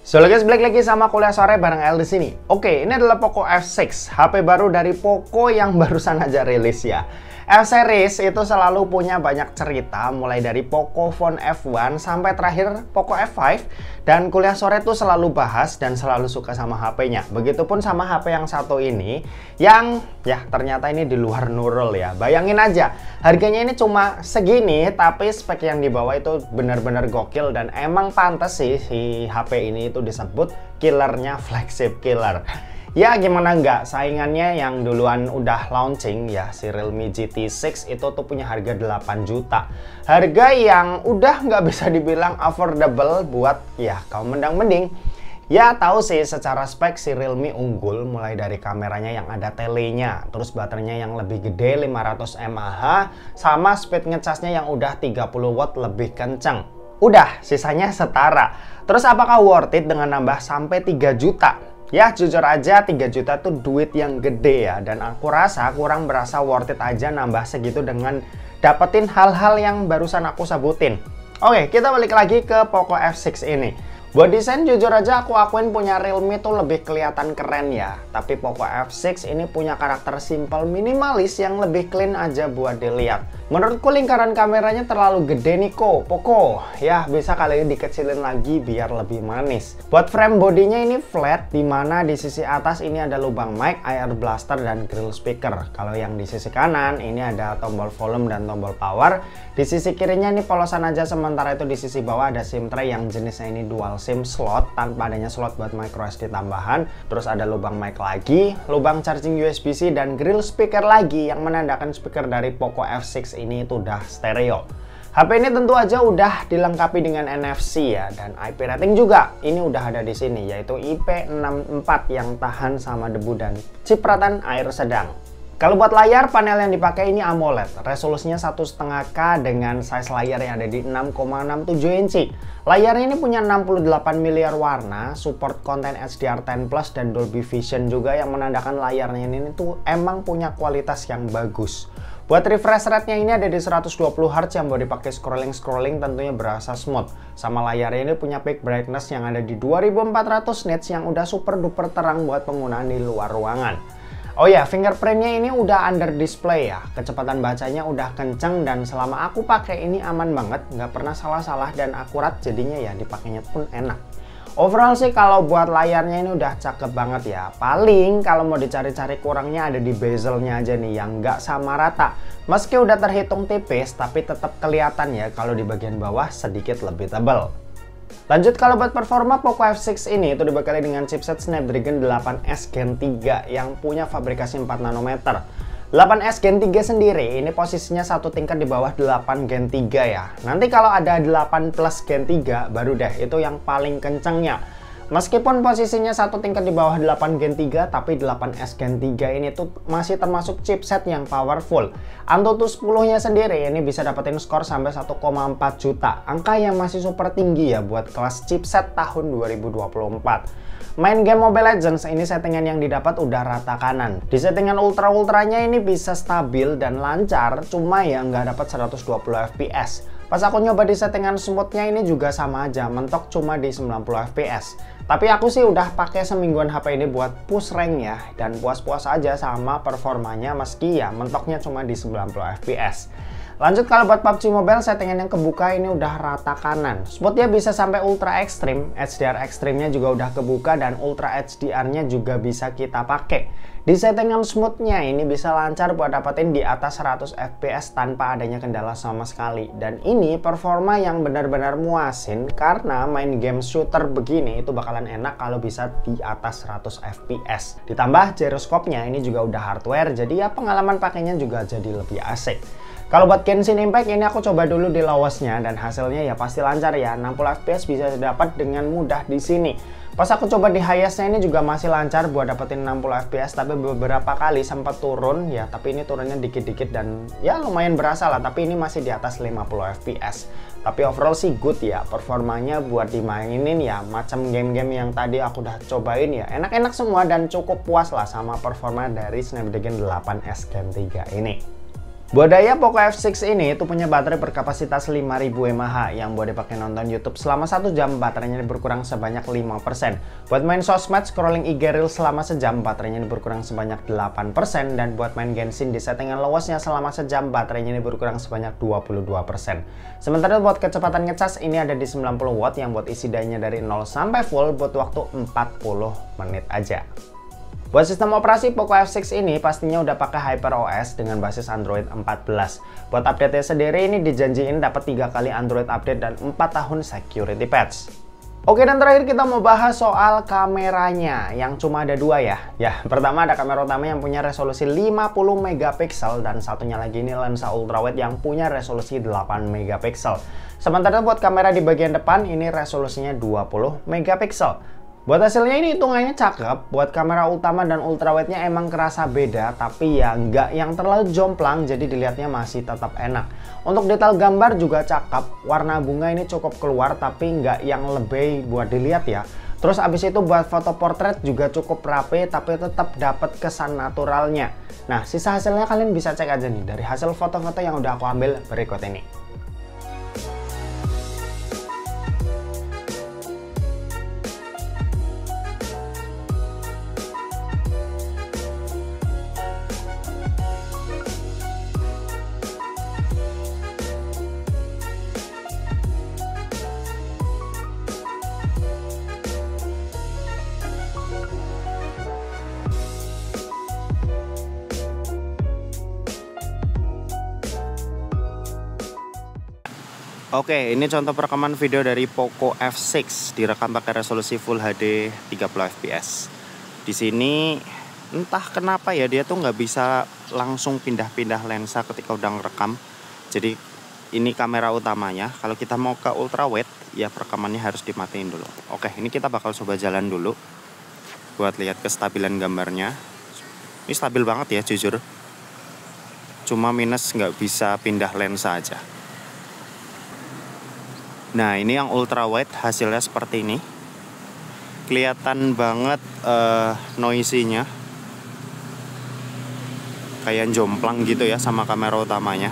So guys, balik lagi sama kuliah sore bareng El di sini. Oke, ini adalah Poco F6, HP baru dari Poco yang barusan aja rilis ya. F-series itu selalu punya banyak cerita, mulai dari Poco Phone F1 sampai terakhir Poco F5. Dan kuliah sore tuh selalu bahas dan selalu suka sama HP-nya. Begitupun sama HP yang satu ini, yang ya ternyata ini di luar Nurul ya. Bayangin aja, harganya ini cuma segini, tapi spek yang dibawa itu benar-benar gokil. Dan emang pantas sih si HP ini itu disebut killernya flagship killer. Ya gimana nggak, saingannya yang duluan udah launching ya, si Realme GT6 itu tuh punya harga 8 juta. Harga yang udah nggak bisa dibilang affordable buat ya kaum mendang-mending. Ya tahu sih secara spek si Realme unggul, mulai dari kameranya yang ada telenya, terus baterainya yang lebih gede 500 mAh, sama speed ngecasnya yang udah 30 watt lebih kenceng. Udah, sisanya setara. Terus apakah worth it dengan nambah sampai 3 juta? Ya jujur aja 3 juta tuh duit yang gede ya, dan aku rasa kurang berasa worth it aja nambah segitu dengan dapetin hal-hal yang barusan aku sebutin. Oke, kita balik lagi ke Poco F6 ini. Buat desain jujur aja aku akuin punya Realme tuh lebih kelihatan keren ya. Tapi Poco F6 ini punya karakter simple minimalis yang lebih clean aja buat dilihat. Menurutku lingkaran kameranya terlalu gede nih kok, Poco. Ya bisa kali ini dikecilin lagi biar lebih manis. Buat frame bodinya ini flat, dimana di sisi atas ini ada lubang mic, air blaster, dan grill speaker. Kalau yang di sisi kanan ini ada tombol volume dan tombol power. Di sisi kirinya ini polosan aja, sementara itu di sisi bawah ada SIM tray yang jenisnya ini dual SIM slot tanpa adanya slot buat micro SD tambahan. Terus ada lubang mic lagi, lubang charging USB-C, dan grill speaker lagi yang menandakan speaker dari Poco F6 ini itu udah stereo. HP ini tentu aja udah dilengkapi dengan NFC ya, dan IP rating juga ini udah ada di sini, yaitu IP64 yang tahan sama debu dan cipratan air sedang. Kalau buat layar, panel yang dipakai ini AMOLED, resolusinya 1,5K dengan size layar yang ada di 6,67 inci. Layarnya ini punya 68 miliar warna, support konten HDR10+, dan Dolby Vision juga, yang menandakan layarnya ini tuh emang punya kualitas yang bagus. Buat refresh rate-nya ini ada di 120Hz yang buat dipakai scrolling tentunya berasa smooth. Sama layarnya ini punya peak brightness yang ada di 2400 nits yang udah super duper terang buat penggunaan di luar ruangan. Oh ya, fingerprintnya ini udah under display ya, kecepatan bacanya udah kenceng, dan selama aku pakai ini aman banget, nggak pernah salah-salah dan akurat, jadinya ya dipakainya pun enak. Overall sih kalau buat layarnya ini udah cakep banget ya. Paling kalau mau dicari-cari kurangnya ada di bezelnya aja nih yang nggak sama rata. Meski udah terhitung tipis, tapi tetap kelihatan ya kalau di bagian bawah sedikit lebih tebal. Lanjut, kalau buat performa, Poco F6 ini itu dibekali dengan chipset Snapdragon 8S Gen 3 yang punya fabrikasi 4 nanometer. 8S Gen 3 sendiri ini posisinya satu tingkat di bawah 8 Gen 3 ya. Nanti kalau ada 8 Plus Gen 3 baru deh itu yang paling kencengnya. Meskipun posisinya satu tingkat di bawah 8 Gen 3, tapi 8S Gen 3 ini tuh masih termasuk chipset yang powerful. Antutu 10-nya sendiri ini bisa dapetin skor sampai 1,4 juta. Angka yang masih super tinggi ya buat kelas chipset tahun 2024. Main game Mobile Legends ini settingan yang didapat udah rata kanan. Di settingan ultranya ini bisa stabil dan lancar, cuma ya nggak dapat 120 fps. Pas aku nyoba di settingan smoothnya ini juga sama aja, mentok cuma di 90 fps. Tapi aku sih udah pakai semingguan HP ini buat push rank ya, dan puas-puas aja sama performanya meski ya mentoknya cuma di 90 fps. Lanjut, kalau buat PUBG Mobile settingan yang kebuka ini udah rata kanan. Smoothnya bisa sampai ultra ekstrim, HDR ekstrimnya juga udah kebuka, dan ultra HDR-nya juga bisa kita pakai. Di settingan smoothnya ini bisa lancar buat dapetin di atas 100 fps tanpa adanya kendala sama sekali. Dan ini performa yang benar-benar muasin, karena main game shooter begini itu bakalan enak kalau bisa di atas 100 fps. Ditambah gyroscope-nya ini juga udah hardware, jadi ya pengalaman pakainya juga jadi lebih asik. Kalau buat Genshin Impact ini aku coba dulu di lowestnya, dan hasilnya ya pasti lancar ya, 60 fps bisa didapat dengan mudah di sini. Pas aku coba di highestnya ini juga masih lancar buat dapetin 60 fps, tapi beberapa kali sempat turun ya, tapi ini turunnya dikit-dikit dan ya lumayan berasa lah, tapi ini masih di atas 50 fps. Tapi overall sih good ya, performanya buat dimainin ya macam game-game yang tadi aku udah cobain ya, enak-enak semua dan cukup puas lah sama performa dari Snapdragon 8S Gen 3 ini. Buat daya, Poco F6 ini itu punya baterai berkapasitas 5000 mAh yang buat dipakai nonton YouTube selama 1 jam baterainya berkurang sebanyak 5%. Buat main sosmed, scrolling IG Reels selama sejam baterainya berkurang sebanyak 8%, dan buat main Genshin di settingan lowesnya selama sejam baterainya berkurang sebanyak 22%. Sementara buat kecepatan ngecas ini ada di 90 watt yang buat isi dayanya dari 0 sampai full buat waktu 40 menit aja. Buat sistem operasi, Poco F6 ini pastinya udah pakai HyperOS dengan basis Android 14. Buat update-nya sendiri ini dijanjiin dapat 3 kali Android update dan 4 tahun security patch. Oke, dan terakhir kita mau bahas soal kameranya yang cuma ada 2 ya. Ya, pertama ada kamera utama yang punya resolusi 50 megapiksel dan satunya lagi ini lensa ultrawide yang punya resolusi 8 megapiksel. Sementara buat kamera di bagian depan ini resolusinya 20 megapiksel. Buat hasilnya ini hitungannya cakep. Buat kamera utama dan ultrawide-nya emang kerasa beda, tapi ya nggak yang terlalu jomplang, jadi dilihatnya masih tetap enak. Untuk detail gambar juga cakep. Warna bunga ini cukup keluar, tapi nggak yang lebih buat dilihat ya. Terus abis itu buat foto portrait juga cukup rapi, tapi tetap dapat kesan naturalnya. Nah, sisa hasilnya kalian bisa cek aja nih dari hasil foto-foto yang udah aku ambil berikut ini. Oke, ini contoh perekaman video dari Poco F6 direkam pakai resolusi Full HD 30 fps. Di sini entah kenapa ya dia tuh nggak bisa langsung pindah-pindah lensa ketika udah ngerekam. Jadi ini kamera utamanya. Kalau kita mau ke ultrawide ya perekamannya harus dimatiin dulu. Oke, ini kita bakal coba jalan dulu buat lihat kestabilan gambarnya. Ini stabil banget ya jujur. Cuma minus nggak bisa pindah lensa aja. Nah, ini yang ultrawide hasilnya seperti ini. Kelihatan banget noisy-nya. Kayak jomplang gitu ya sama kamera utamanya.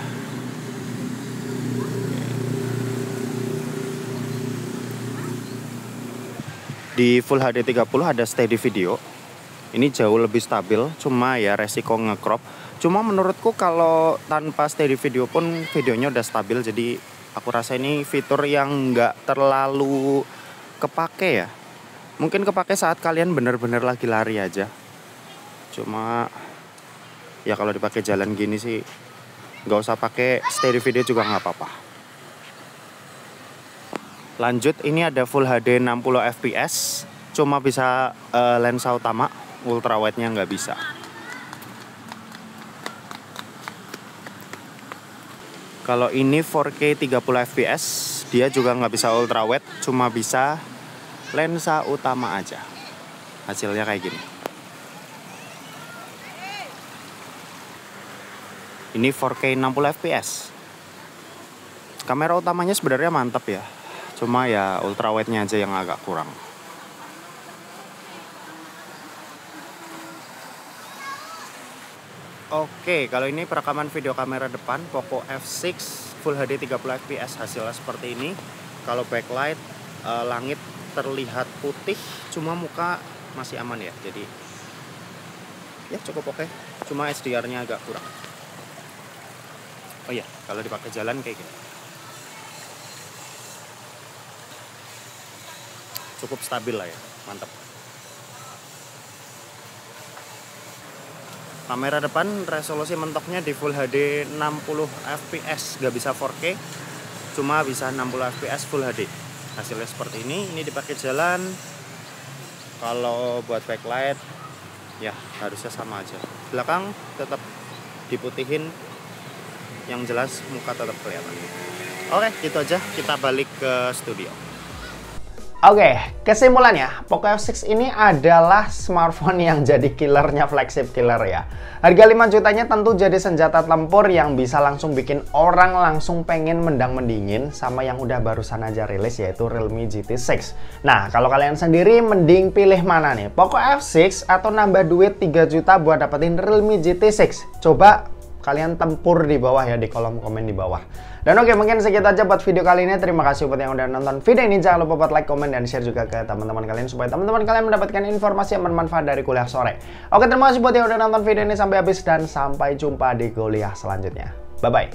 Di Full HD 30 ada steady video. Ini jauh lebih stabil, cuma ya resiko nge-crop. Cuma menurutku kalau tanpa steady video pun videonya udah stabil, jadi aku rasa ini fitur yang nggak terlalu kepake ya. Mungkin kepake saat kalian bener-bener lagi lari aja. Cuma ya kalau dipakai jalan gini sih nggak usah pakai steady video juga nggak apa-apa. Lanjut, ini ada Full HD 60 fps. Cuma bisa lensa utama, ultrawide-nya nggak bisa. Kalau ini 4K 30 fps, dia juga nggak bisa ultrawide, cuma bisa lensa utama aja. Hasilnya kayak gini. Ini 4K 60 fps. Kamera utamanya sebenarnya mantap ya, cuma ya ultrawide-nya aja yang agak kurang. Oke, kalau ini perekaman video kamera depan Poco F6 Full HD 30 fps, hasilnya seperti ini. Kalau backlight, langit terlihat putih, cuma muka masih aman ya. Jadi ya cukup oke. Cuma SDR-nya agak kurang. Oh iya, kalau dipakai jalan kayak gini. Cukup stabil lah ya, mantap. Kamera depan resolusi mentoknya di Full HD 60 fps, gak bisa 4K, cuma bisa 60 fps Full HD. Hasilnya seperti ini dipakai jalan. Kalau buat backlight, ya harusnya sama aja. Belakang tetap diputihin, yang jelas muka tetap kelihatan. Oke, gitu aja, kita balik ke studio. Oke, kesimpulannya, Poco F6 ini adalah smartphone yang jadi killernya, flagship killer ya. Harga 5 jutanya tentu jadi senjata tempur yang bisa langsung bikin orang langsung pengen mendang-mendingin sama yang udah barusan aja rilis, yaitu Realme GT6. Nah, kalau kalian sendiri mending pilih mana nih? Poco F6 atau nambah duit 3 juta buat dapetin Realme GT6? Coba kalian tempur di bawah ya, di kolom komen di bawah. Dan oke, mungkin segitu aja buat video kali ini. Terima kasih buat yang udah nonton video ini. Jangan lupa buat like, komen, dan share juga ke teman-teman kalian supaya teman-teman kalian mendapatkan informasi yang bermanfaat dari kuliah sore. Oke, terima kasih buat yang udah nonton video ini sampai habis dan sampai jumpa di kuliah selanjutnya. Bye bye.